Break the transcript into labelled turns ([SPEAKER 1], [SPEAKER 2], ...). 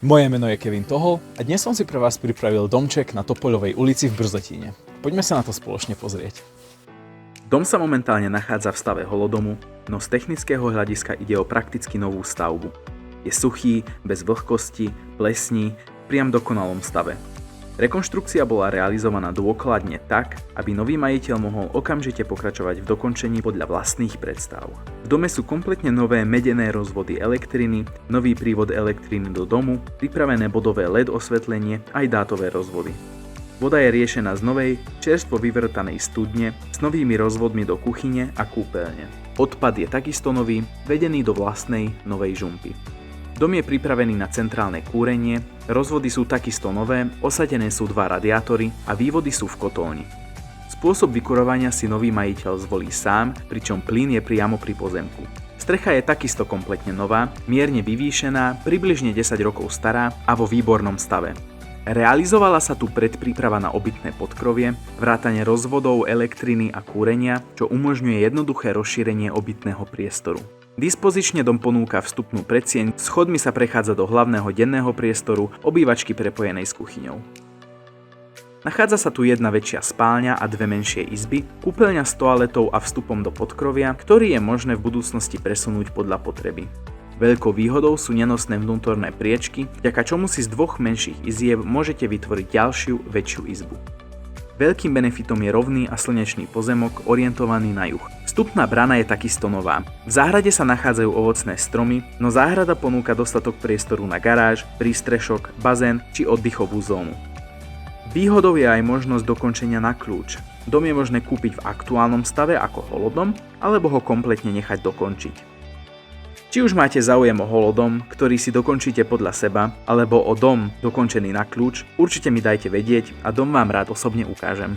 [SPEAKER 1] Moje meno je Kevin Tohol a dnes som si pre vás pripravil domček na Topoľovej ulici v Brzetíne. Poďme sa na to spoločne pozrieť. Dom sa momentálne nachádza v stave holodomu, no z technického hľadiska ide o prakticky novú stavbu. Je suchý, bez vlhkosti, plesní, priam v dokonalom stave. Rekonštrukcia bola realizovaná dôkladne tak, aby nový majiteľ mohol okamžite pokračovať v dokončení podľa vlastných predstav. V dome sú kompletne nové medené rozvody elektriny, nový prívod elektriny do domu, pripravené bodové LED osvetlenie aj dátové rozvody. Voda je riešená z novej, čerstvo vyvrtanej studne s novými rozvodmi do kuchyne a kúpeľne. Odpad je takisto nový, vedený do vlastnej novej žumpy. Dom je pripravený na centrálne kúrenie, rozvody sú takisto nové, osadené sú 2 radiátory a vývody sú v kotolni. Spôsob vykurovania si nový majiteľ zvolí sám, pričom plyn je priamo pri pozemku. Strecha je takisto kompletne nová, mierne vyvýšená, približne 10 rokov stará a vo výbornom stave. Realizovala sa tu predpríprava na obytné podkrovie, vrátane rozvodov, elektriny a kúrenia, čo umožňuje jednoduché rozšírenie obytného priestoru. Dispozične dom ponúka vstupnú predsieň, schodmi sa prechádza do hlavného denného priestoru, obývačky prepojenej s kuchyňou. Nachádza sa tu jedna väčšia spálňa a 2 menšie izby, kúpeľňa s toaletou a vstupom do podkrovia, ktorý je možné v budúcnosti presunúť podľa potreby. Veľkou výhodou sú nenosné vnútorné priečky, vďaka čomu si z 2 menších izieb môžete vytvoriť ďalšiu, väčšiu izbu. Veľkým benefitom je rovný a slnečný pozemok orientovaný na juh. Vstupná brana je takisto nová. V záhrade sa nachádzajú ovocné stromy, no záhrada ponúka dostatok priestoru na garáž, prístrešok, bazén či oddychovú zónu. Výhodou je aj možnosť dokončenia na kľúč. Dom je možné kúpiť v aktuálnom stave ako holodom, alebo ho kompletne nechať dokončiť. Či už máte záujem o holodom, ktorý si dokončíte podľa seba, alebo o dom dokončený na kľúč, určite mi dajte vedieť a dom vám rád osobne ukážem.